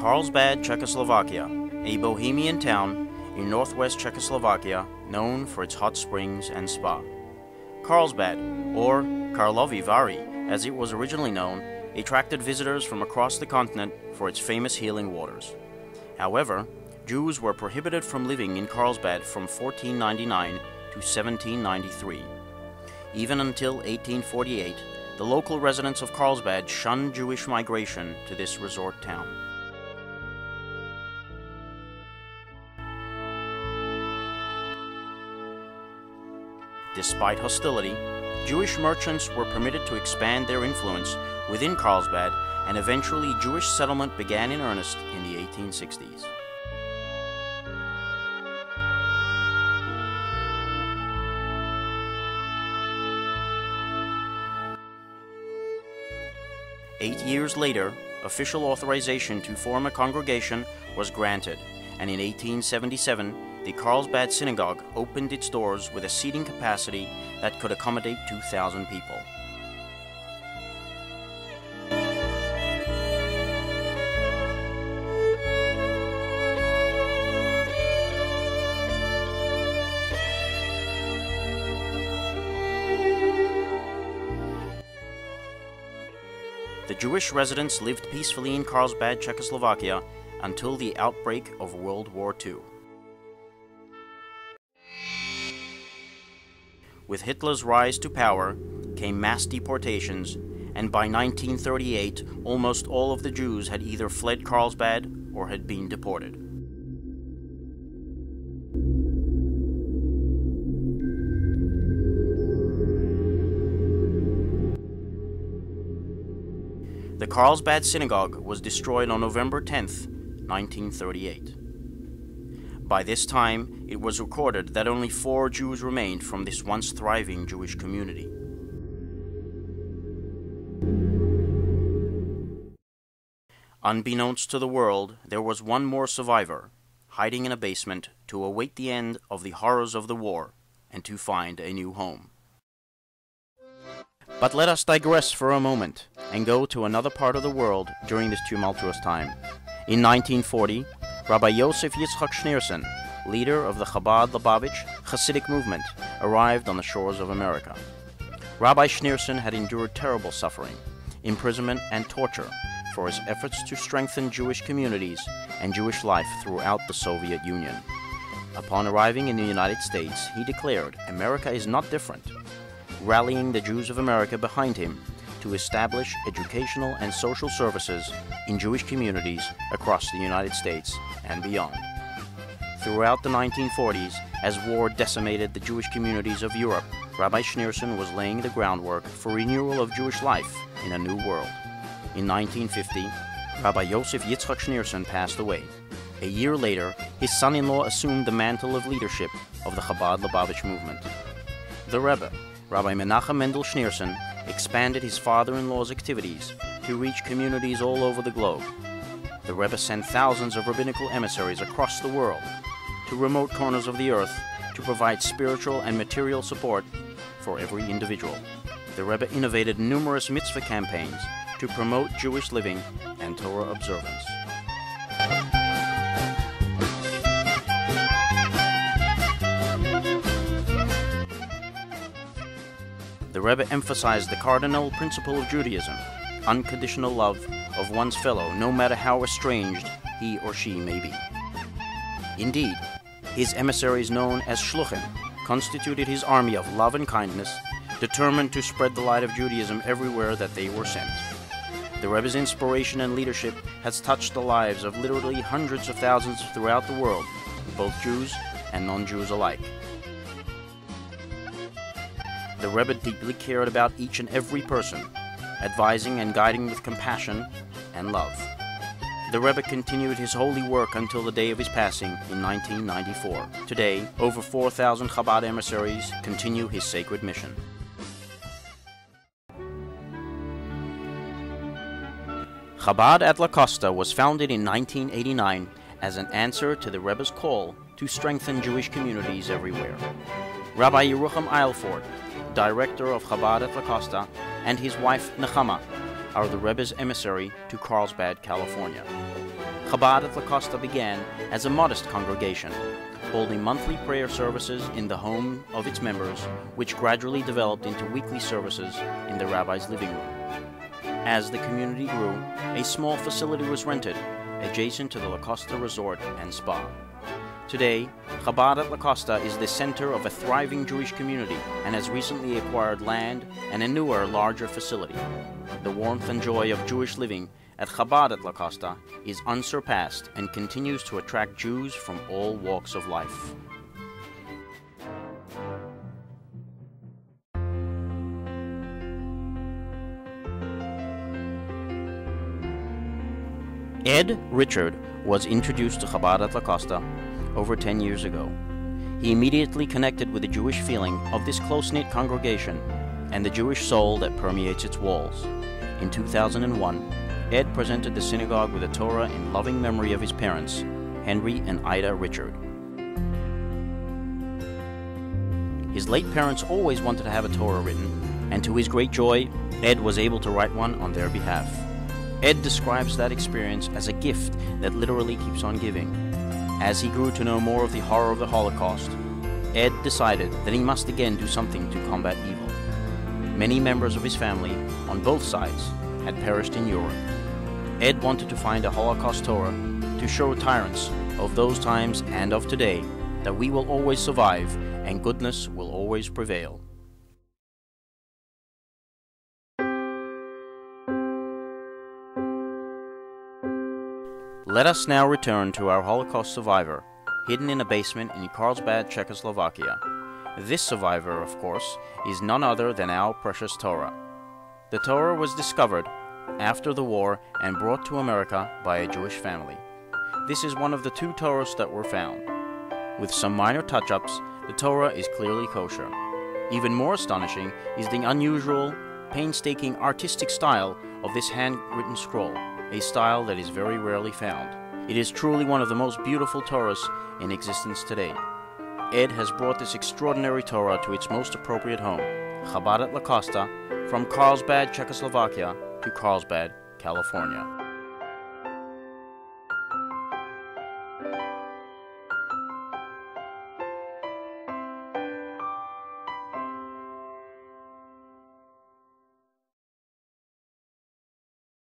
Carlsbad, Czechoslovakia, a bohemian town in northwest Czechoslovakia known for its hot springs and spa. Carlsbad, or Karlovy Vary as it was originally known, attracted visitors from across the continent for its famous healing waters. However, Jews were prohibited from living in Carlsbad from 1499 to 1793. Even until 1848, the local residents of Carlsbad shunned Jewish migration to this resort town. Despite hostility, Jewish merchants were permitted to expand their influence within Carlsbad, and eventually Jewish settlement began in earnest in the 1860s. Eight years later, official authorization to form a congregation was granted, and in 1877, the Carlsbad Synagogue opened its doors with a seating capacity that could accommodate 2,000 people. The Jewish residents lived peacefully in Carlsbad, Czechoslovakia, until the outbreak of World War II. With Hitler's rise to power came mass deportations, and by 1938, almost all of the Jews had either fled Carlsbad or had been deported. The Carlsbad Synagogue was destroyed on November 10th, 1938. By this time, it was recorded that only 4 Jews remained from this once thriving Jewish community. Unbeknownst to the world, there was one more survivor, hiding in a basement to await the end of the horrors of the war and to find a new home. But let us digress for a moment and go to another part of the world during this tumultuous time. In 1940, Rabbi Yosef Yitzchak Schneerson, leader of the Chabad Lubavitch Hasidic movement, arrived on the shores of America. Rabbi Schneerson had endured terrible suffering, imprisonment, and torture for his efforts to strengthen Jewish communities and Jewish life throughout the Soviet Union. Upon arriving in the United States, he declared, "America is not different," rallying the Jews of America behind him to establish educational and social services in Jewish communities across the United States and beyond. Throughout the 1940s, as war decimated the Jewish communities of Europe, Rabbi Schneerson was laying the groundwork for renewal of Jewish life in a new world. In 1950, Rabbi Yosef Yitzchak Schneerson passed away. A year later, his son-in-law assumed the mantle of leadership of the Chabad Lubavitch movement. The Rebbe, Rabbi Menachem Mendel Schneerson, expanded his father-in-law's activities to reach communities all over the globe. The Rebbe sent thousands of rabbinical emissaries across the world to remote corners of the earth to provide spiritual and material support for every individual. The Rebbe innovated numerous mitzvah campaigns to promote Jewish living and Torah observance. The Rebbe emphasized the cardinal principle of Judaism, unconditional love of one's fellow, no matter how estranged he or she may be. Indeed, his emissaries, known as shluchim, constituted his army of love and kindness, determined to spread the light of Judaism everywhere that they were sent. The Rebbe's inspiration and leadership has touched the lives of literally hundreds of thousands throughout the world, both Jews and non-Jews alike. The Rebbe deeply cared about each and every person, advising and guiding with compassion and love. The Rebbe continued his holy work until the day of his passing in 1994. Today, over 4,000 Chabad emissaries continue his sacred mission. Chabad at La Costa was founded in 1989 as an answer to the Rebbe's call to strengthen Jewish communities everywhere. Rabbi Yerucham Eilford, director of Chabad at La Costa, and his wife Nechama are the Rebbe's emissary to Carlsbad, California. Chabad at La Costa began as a modest congregation, holding monthly prayer services in the home of its members, which gradually developed into weekly services in the rabbi's living room. As the community grew, a small facility was rented, adjacent to the La Costa Resort and Spa. Today, Chabad at La Costa is the center of a thriving Jewish community and has recently acquired land and a newer, larger facility. The warmth and joy of Jewish living at Chabad at La Costa is unsurpassed and continues to attract Jews from all walks of life. Ed Richard was introduced to Chabad at La Costa over 10 years ago. He immediately connected with the Jewish feeling of this close-knit congregation and the Jewish soul that permeates its walls. In 2001, Ed presented the synagogue with a Torah in loving memory of his parents, Henry and Ida Richard. His late parents always wanted to have a Torah written, and to his great joy, Ed was able to write one on their behalf. Ed describes that experience as a gift that literally keeps on giving. As he grew to know more of the horror of the Holocaust, Ed decided that he must again do something to combat evil. Many members of his family, on both sides, had perished in Europe. Ed wanted to find a Holocaust Torah to show tyrants of those times and of today that we will always survive and goodness will always prevail. Let us now return to our Holocaust survivor, hidden in a basement in Carlsbad, Czechoslovakia. This survivor, of course, is none other than our precious Torah. The Torah was discovered after the war and brought to America by a Jewish family. This is one of the 2 Torahs that were found. With some minor touch-ups, the Torah is clearly kosher. Even more astonishing is the unusual, painstaking artistic style of this handwritten scroll, a style that is very rarely found. It is truly one of the most beautiful Torahs in existence today. Ed has brought this extraordinary Torah to its most appropriate home, Chabad at La Costa, from Carlsbad, Czechoslovakia to Carlsbad, California.